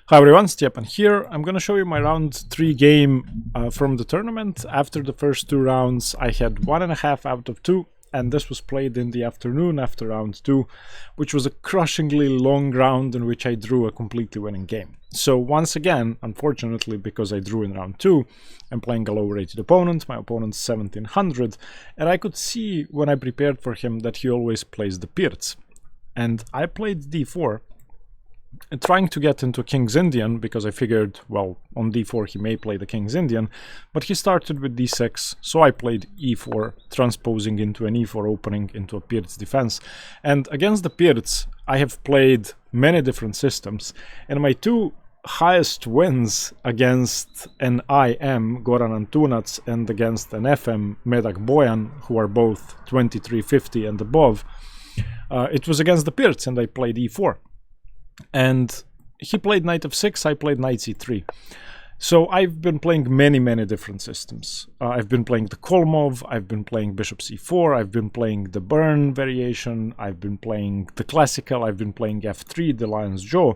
Hi everyone, Stepan here. I'm gonna show you my round 3 game from the tournament. After the first 2 rounds, I had 1.5 out of 2, and this was played in the afternoon after round 2, which was a crushingly long round in which I drew a completely winning game. So once again, unfortunately, because I drew in round 2, I'm playing a low-rated opponent. My opponent's 1700, and I could see when I prepared for him that he always plays the Pirc. And I played d4, trying to get into King's Indian, because I figured, well, on d4 he may play the King's Indian, but he started with d6, so I played e4, transposing into an e4 opening into a Pirc defense. And against the Pirc, I have played many different systems, and my 2 highest wins against an IM, Goran Antunac, and against an FM, Medak Bojan, who are both 2350 and above, it was against the Pirc, and I played e4. And he played knight f6, I played knight c3. So I've been playing many different systems. I've been playing the Kolmov, I've been playing bishop c4, I've been playing the Bern variation, I've been playing the classical, I've been playing f3, the lion's jaw.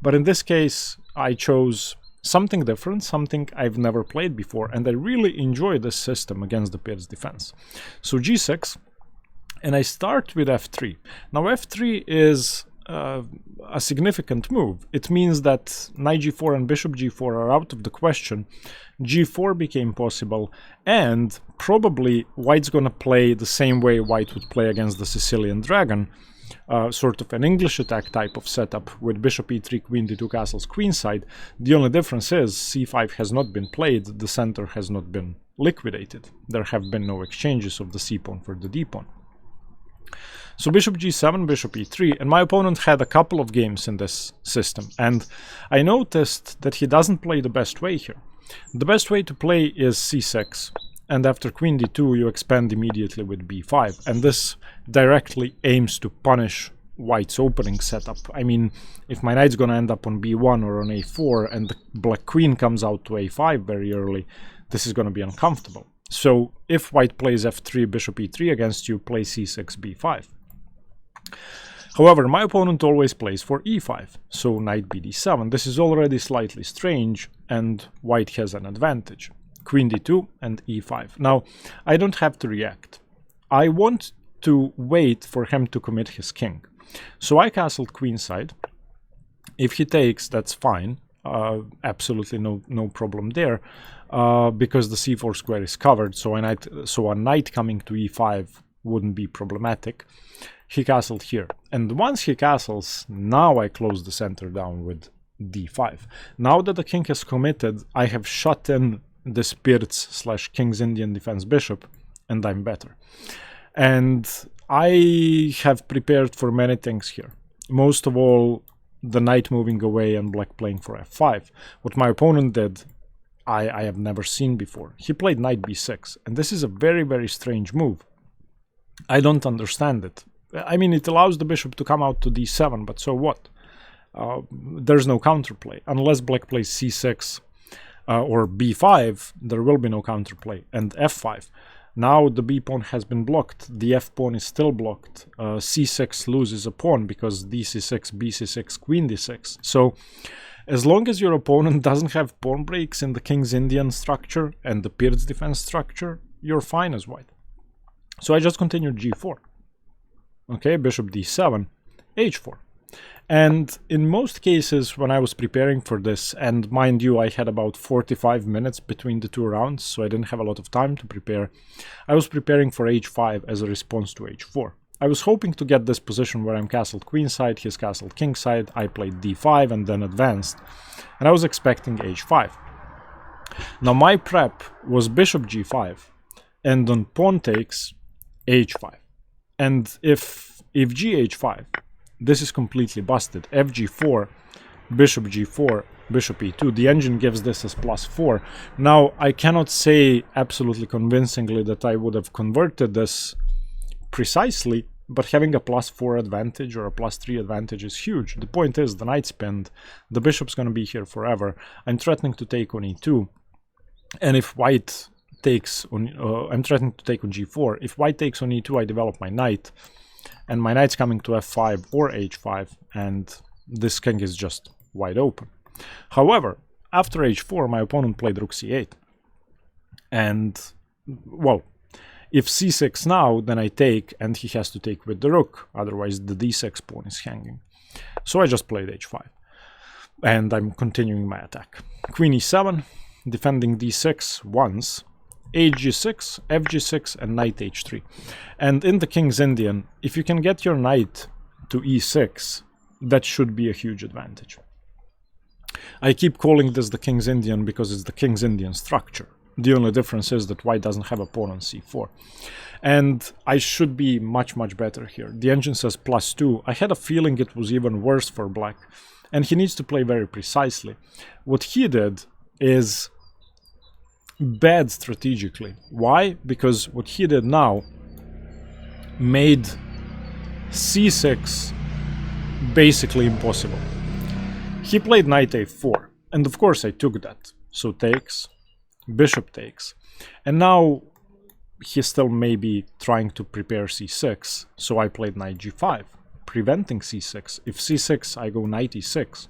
But in this case, I chose something different, something I've never played before, and I really enjoy this system against the Pirc defense. So g6, and I start with f3. Now f3 is a significant move. It means that knight g4 and bishop g4 are out of the question. g4 became possible, and probably white's gonna play the same way white would play against the Sicilian dragon, sort of an English attack type of setup with bishop e3, queen d2 castles queenside. The only difference is c5 has not been played, the center has not been liquidated. There have been no exchanges of the c pawn for the d pawn. So bishop g7, bishop e3, and my opponent had a couple of games in this system, and I noticed that he doesn't play the best way here. The best way to play is c6, and after queen d2 you expand immediately with b5, and this directly aims to punish white's opening setup. I mean, if my knight's gonna end up on b1 or on a4 and the black queen comes out to a5 very early, this is gonna be uncomfortable. So if white plays f3, bishop e3 against you, play c6, b5. However, my opponent always plays for e5, so knight bd7. This is already slightly strange, and white has an advantage. Queen d2 and e5. Now, I don't have to react. I want to wait for him to commit his king. So I castled queenside. If he takes, that's fine. Absolutely no problem there, because the c4 square is covered, so a knight coming to e5 wouldn't be problematic. He castled here, and once he castles, now I close the center down with d5. Now that the king has committed, I have shut in this Pirc / King's Indian defense bishop, and I'm better. And I have prepared for many things here. Most of all, the knight moving away and black playing for f5. What my opponent did, I have never seen before. He played knight b6, and this is a very strange move. I don't understand it. I mean, it allows the bishop to come out to d7, but so what? There's no counterplay. Unless black plays c6 or b5, there will be no counterplay. And f5. Now the b pawn has been blocked. The f pawn is still blocked. c6 loses a pawn because dc6, bc6, queen d6. So as long as your opponent doesn't have pawn breaks in the King's Indian structure and the Pirc defense structure, you're fine as white. So I just continued g4. Okay, bishop d7, h4. And in most cases, when I was preparing for this, and mind you, I had about 45 minutes between the 2 rounds, so I didn't have a lot of time to prepare, I was preparing for h5 as a response to h4. I was hoping to get this position where I'm castled queenside, he's castled kingside, I played d5 and then advanced, and I was expecting h5. Now my prep was bishop g5, and on pawn takes, h5. And if gh5, this is completely busted. fg4, bishop g4, bishop e2. The engine gives this as +4. Now, I cannot say absolutely convincingly that I would have converted this precisely, but having a +4 advantage or a +3 advantage is huge. The point is, the knight's pinned, the bishop's going to be here forever. I'm threatening to take on e2, and if white takes on, I'm threatening to take on g4. If white takes on e2, I develop my knight, and my knight's coming to f5 or h5, and this king is just wide open. However, after h4, my opponent played rook c8. And, well, if c6 now, then I take, and he has to take with the rook. Otherwise, the d6 pawn is hanging. So I just played h5. And I'm continuing my attack. Queen e7, defending d6 once. Hg6, fg6, and knight h3. And in the King's Indian, if you can get your knight to e6, that should be a huge advantage. I keep calling this the King's Indian because it's the King's Indian structure. The only difference is that white doesn't have a pawn on c4. And I should be much, much better here. The engine says +2. I had a feeling it was even worse for black. And he needs to play very precisely. What he did is bad strategically. Why? Because what he did now made c6 basically impossible. He played knight a4. And of course I took that. So takes. Bishop takes. And now he's still maybe trying to prepare c6, so I played knight g5, preventing c6. If c6, I go knight e6,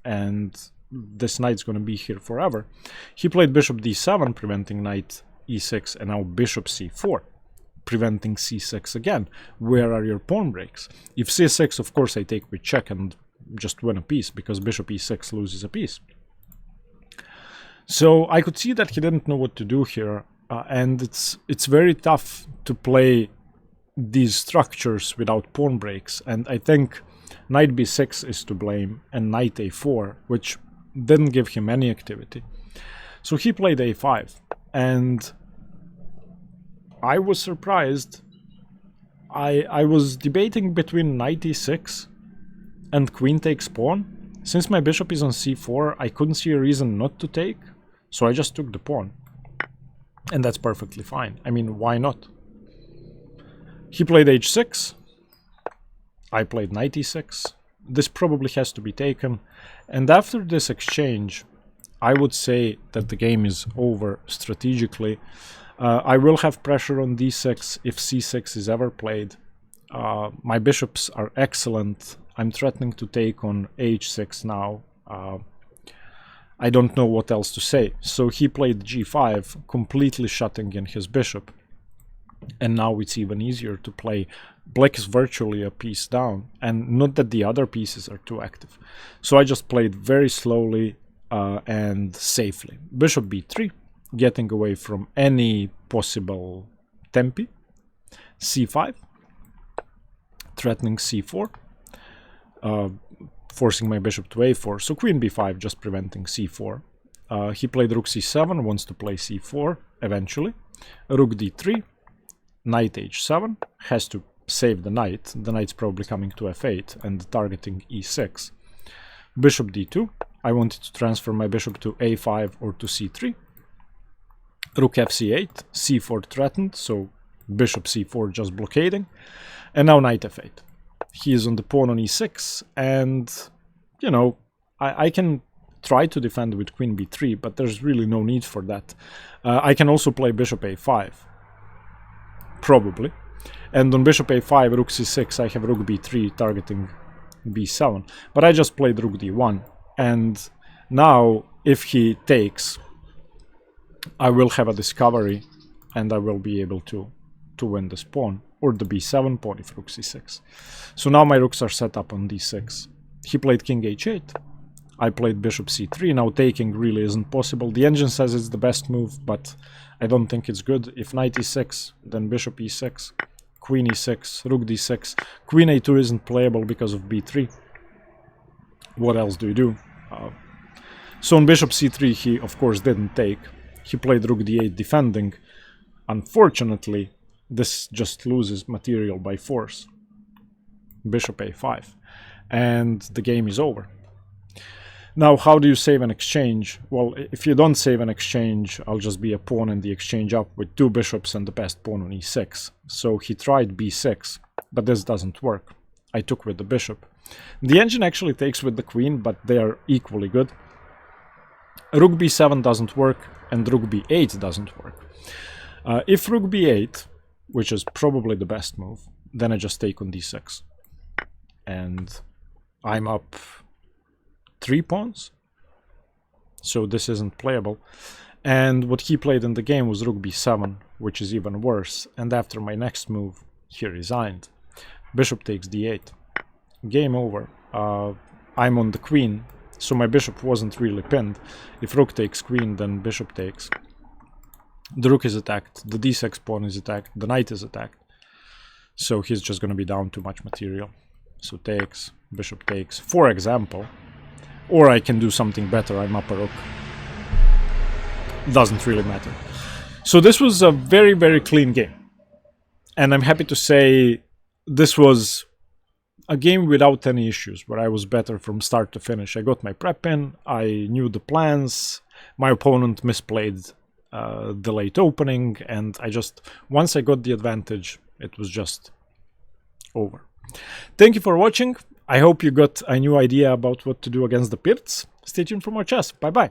and this knight's going to be here forever. He played bishop d7, preventing knight e6, and now bishop c4, preventing c6 again. Where are your pawn breaks? If c6, of course, I take with check and just win a piece, because bishop e6 loses a piece. So I could see that he didn't know what to do here, and it's very tough to play these structures without pawn breaks. And I think knight b6 is to blame, and knight a4, which didn't give him any activity. So he played a5, and I was surprised. I was debating between knight e6 and queen takes pawn. Since my bishop is on c4, I couldn't see a reason not to take. So I just took the pawn. And that's perfectly fine. I mean, why not? He played h6. I played knight e6. This probably has to be taken. And after this exchange, I would say that the game is over strategically. I will have pressure on d6 if c6 is ever played. My bishops are excellent. I'm threatening to take on h6 now. I don't know what else to say. So he played g5, completely shutting in his bishop. And now it's even easier to play. Black is virtually a piece down, and not that the other pieces are too active. So I just played very slowly and safely. Bishop b3, getting away from any possible tempi. c5, threatening c4. Forcing my bishop to a4, so queen b5, just preventing c4. He played rook c7, wants to play c4 eventually. Rook d3, knight h7, has to save the knight. The knight's probably coming to f8 and targeting e6. Bishop d2, I wanted to transfer my bishop to a5 or to c3. Rook fc8, c4 threatened, so bishop c4 just blockading. And now knight f8. He is on the pawn on e6, and, you know, I can try to defend with queen b3, but there's really no need for that. I can also play bishop a5, probably. And on bishop a5, rook c6, I have rook b3 targeting b7. But I just played rook d1, and now, if he takes, I will have a discovery, and I will be able to win this pawn. Or the b7 pawn if rook c6. So now my rooks are set up on d6. He played king h8. I played bishop c3. Now taking really isn't possible. The engine says it's the best move, but I don't think it's good. If knight e6, then bishop e6, queen e6, rook d6. Queen a2 isn't playable because of b3. What else do you do? So on bishop c3, he of course didn't take. He played rook d8 defending. Unfortunately, this just loses material by force. Bishop a5. And the game is over. Now, how do you save an exchange? Well, if you don't save an exchange, I'll just be a pawn in the exchange up with two bishops and the best pawn on e6. So he tried b6, but this doesn't work. I took with the bishop. The engine actually takes with the queen, but they are equally good. Rook b7 doesn't work, and rook b8 doesn't work. If rook b8, which is probably the best move, then I just take on d6. And I'm up 3 pawns. so this isn't playable. And what he played in the game was rook b7, which is even worse. And after my next move, he resigned. Bishop takes d8. Game over. I'm on the queen, so my bishop wasn't really pinned. If rook takes queen, then bishop takes. The rook is attacked, the d6 pawn is attacked, the knight is attacked. So he's just going to be down too much material. So takes, bishop takes, for example. Or I can do something better, I'm up a rook. Doesn't really matter. So this was a very, very clean game. And I'm happy to say this was a game without any issues, where I was better from start to finish. I got my prep in, I knew the plans, my opponent misplayed the late opening, and once I got the advantage, it was just over. Thank you for watching. I hope you got a new idea about what to do against the Pircs. Stay tuned for more chess. Bye bye.